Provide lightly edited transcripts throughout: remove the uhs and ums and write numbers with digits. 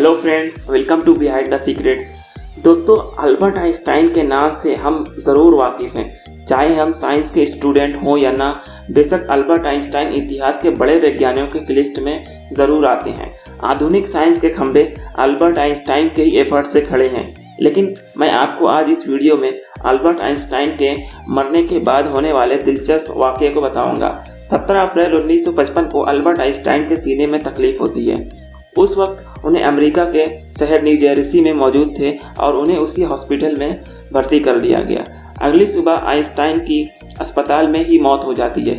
Hello friends, welcome to behind the secret. दोस्तों, Albert Einstein के नाम से हम ज़रूर वाकिफ़ हैं, चाहे हम साइंस के स्टूडेंट हों या ना। बेशक अल्बर्ट आइंस्टाइन इतिहास के बड़े वैज्ञानिकों की लिस्ट में ज़रूर आते हैं। आधुनिक साइंस के खंभे अल्बर्ट आइंस्टाइन के ही एफर्ट से खड़े हैं। लेकिन मैं आपको आज इस वीडियो में अल्बर्ट आइंस्टाइन के मरने के बाद होने वाले दिलचस्प वाक़ये को बताऊंगा। 17 अप्रैल 1955 को अल्बर्ट आइंस्टाइन के सीने में तकलीफ होती है। उस वक्त उन्हें अमेरिका के शहर न्यू जर्सी में मौजूद थे और उन्हें उसी हॉस्पिटल में भर्ती कर लिया गया। अगली सुबह आइंस्टाइन की अस्पताल में ही मौत हो जाती है।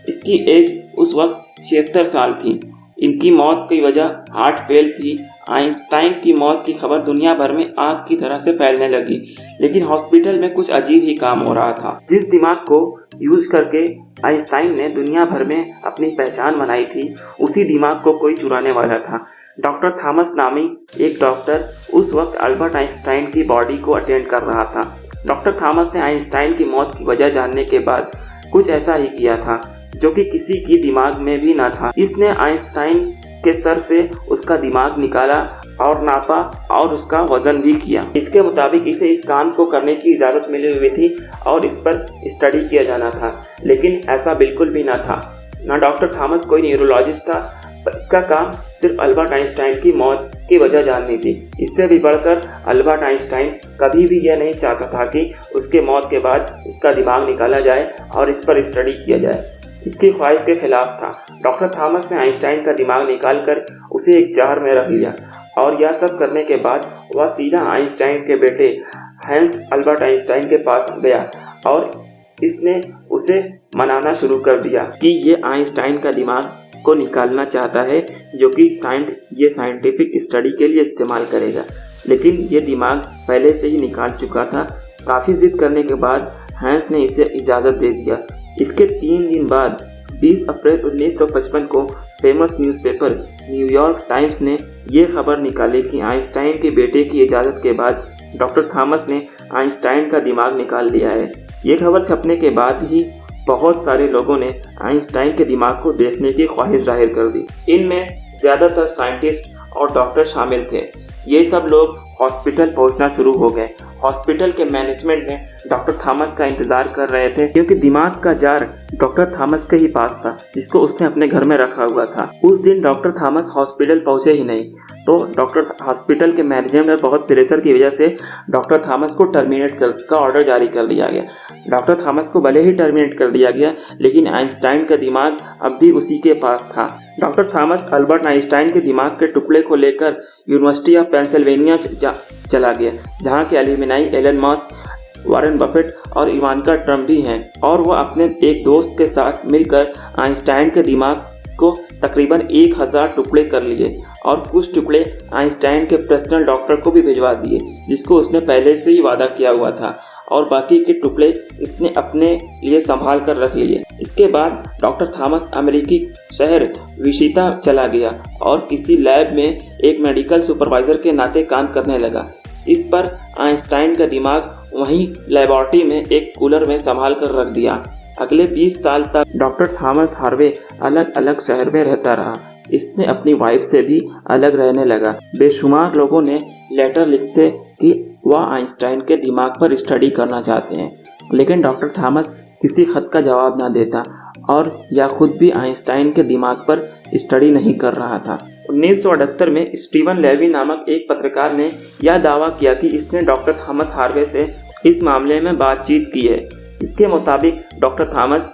इसकी एज उस वक्त 76 साल थी। इनकी मौत की वजह हार्ट फेल थी। आइंस्टाइन की मौत की खबर दुनिया भर में आग की तरह से फैलने लगी, लेकिन हॉस्पिटल में कुछ अजीब ही काम हो रहा था। जिस दिमाग को यूज करके आइंस्टाइन ने दुनिया भर में अपनी पहचान बनाई थी, उसी दिमाग को कोई चुराने वाला था। डॉक्टर थॉमस नामी एक डॉक्टर उस वक्त अल्बर्ट आइंस्टाइन की बॉडी को अटेंड कर रहा था। डॉक्टर थॉमस ने आइंस्टाइन की मौत की वजह जानने के बाद कुछ ऐसा ही किया था जो कि किसी की दिमाग में भी ना था। इसने आइंस्टाइन के सर से उसका दिमाग निकाला और नापा और उसका वजन भी किया। इसके मुताबिक इसे इस काम को करने की इजाज़त मिली हुई थी और इस पर स्टडी किया जाना था, लेकिन ऐसा बिल्कुल भी ना था। ना डॉक्टर थॉमस कोई न्यूरोलॉजिस्ट था। इसका काम सिर्फ अल्बर्ट आइंस्टाइन की मौत की वजह जाननी थी। इससे भी बढ़कर अल्बर्ट आइंस्टाइन कभी भी यह नहीं चाहता था कि उसके मौत के बाद इसका दिमाग निकाला जाए और इस पर स्टडी किया जाए। इसकी ख्वाहिश के खिलाफ था। डॉक्टर थॉमस ने आइंस्टाइन का दिमाग निकालकर उसे एक जार में रख लिया और यह सब करने के बाद वह सीधा आइंस्टाइन के बेटे हैंस अल्बर्ट आइंस्टाइन के पास गया और इसने उसे मनाना शुरू कर दिया कि ये आइंस्टाइन का दिमाग को निकालना चाहता है, जो कि ये साइंटिफिक स्टडी के लिए इस्तेमाल करेगा। लेकिन ये दिमाग पहले से ही निकाल चुका था। काफ़ी जिद करने के बाद हैंस ने इसे इजाज़त दे दिया। इसके 3 दिन बाद 20 अप्रैल 1955 को फेमस न्यूज़पेपर न्यूयॉर्क टाइम्स ने ये खबर निकाली कि आइंस्टाइन के बेटे की इजाज़त के बाद डॉक्टर थॉमस ने आइंस्टाइन का दिमाग निकाल लिया है। ये खबर छपने के बाद ही बहुत सारे लोगों ने आइंस्टाइन के दिमाग को देखने की ख्वाहिश जाहिर कर दी। इनमें ज़्यादातर साइंटिस्ट और डॉक्टर शामिल थे। ये सब लोग हॉस्पिटल पहुंचना शुरू हो गए। हॉस्पिटल के मैनेजमेंट ने डॉक्टर थॉमस का इंतज़ार कर रहे थे, क्योंकि दिमाग का जार डॉक्टर थॉमस के ही पास था, जिसको उसने अपने घर में रखा हुआ था। उस दिन डॉक्टर थॉमस हॉस्पिटल पहुंचे ही नहीं, तो हॉस्पिटल के मैनेजमेंट में बहुत प्रेशर की वजह से डॉक्टर थॉमस को टर्मिनेट का ऑर्डर जारी कर दिया गया। डॉक्टर थॉमस को भले ही टर्मिनेट कर दिया गया, लेकिन आइंस्टाइन का दिमाग अब भी उसी के पास था। डॉक्टर थॉमस अल्बर्ट आइंस्टाइन के दिमाग के टुकड़े को लेकर यूनिवर्सिटी ऑफ पेंसिल्वेनिया चला गया, जहाँ के alumni Elon Musk, Warren Buffett और इवांका ट्रम्प भी हैं, और वह अपने एक दोस्त के साथ मिलकर आइंस्टाइन के दिमाग को तकरीबन 1000 टुकड़े कर लिए और कुछ टुकड़े आइंस्टाइन के पर्सनल डॉक्टर को भी भिजवा दिए, जिसको उसने पहले से ही वादा किया हुआ था, और बाकी के टुकड़े इसने अपने लिए संभाल कर रख लिए। इसके बाद डॉक्टर थॉमस अमेरिकी शहर विशिता चला गया और किसी लैब में एक मेडिकल सुपरवाइजर के नाते काम करने लगा। इस पर आइंस्टाइन का दिमाग वहीं लेबोरेटरी में एक कूलर में संभाल कर रख दिया। अगले 20 साल तक डॉक्टर थॉमस हार्वे अलग अलग शहर में रहता रहा। इसने अपनी वाइफ से भी अलग रहने लगा। बेशुमार लोगों ने लेटर लिखते कि वह आइंस्टाइन के दिमाग पर स्टडी करना चाहते हैं, लेकिन डॉक्टर थॉमस किसी खत का जवाब न देता और या खुद भी आइंस्टाइन के दिमाग पर स्टडी नहीं कर रहा था। 1978 में स्टीवन लेवी नामक एक पत्रकार ने यह दावा किया कि इसने डॉक्टर थॉमस हार्वे से इस मामले में बातचीत की है। इसके मुताबिक डॉक्टर थॉमस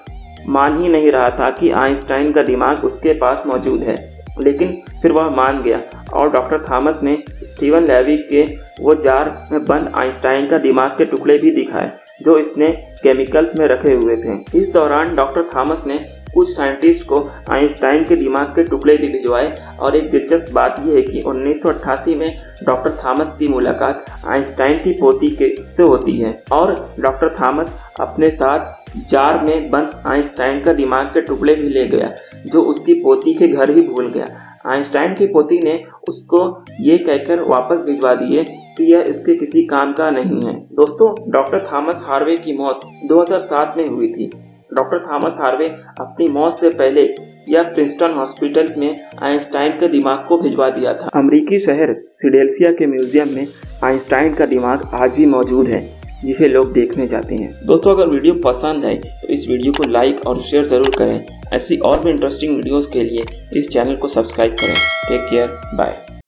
मान ही नहीं रहा था कि आइंस्टाइन का दिमाग उसके पास मौजूद है, लेकिन फिर वह मान गया और डॉक्टर थॉमस ने स्टीवन लेवी के वो जार में बंद आइंस्टाइन का दिमाग के टुकड़े भी दिखाए, जो इसने केमिकल्स में रखे हुए थे। इस दौरान डॉक्टर थॉमस ने कुछ साइंटिस्ट को आइंस्टाइन के दिमाग के टुकड़े भी भिजवाए। और एक दिलचस्प बात यह है कि 1988 में डॉक्टर थॉमस की मुलाकात आइंस्टाइन की पोती से होती है और डॉक्टर थॉमस अपने साथ जार में बंद आइंस्टाइन का दिमाग के टुकड़े भी ले गया, जो उसकी पोती के घर ही भूल गया। आइंस्टाइन की पोती ने उसको ये कहकर वापस भिजवा दिए कि यह इसके किसी काम का नहीं है। दोस्तों, डॉक्टर थॉमस हार्वे की मौत 2007 में हुई थी। डॉक्टर थॉमस हार्वे अपनी मौत से पहले या प्रिंसटन हॉस्पिटल में आइंस्टाइन के दिमाग को भिजवा दिया था। अमेरिकी शहर फिलाडेल्फिया के म्यूजियम में आइंस्टाइन का दिमाग आज भी मौजूद है, जिसे लोग देखने जाते हैं। दोस्तों, अगर वीडियो पसंद आए तो इस वीडियो को लाइक और शेयर ज़रूर करें। ऐसी और भी इंटरेस्टिंग वीडियोस के लिए इस चैनल को सब्सक्राइब करें। Take care, bye.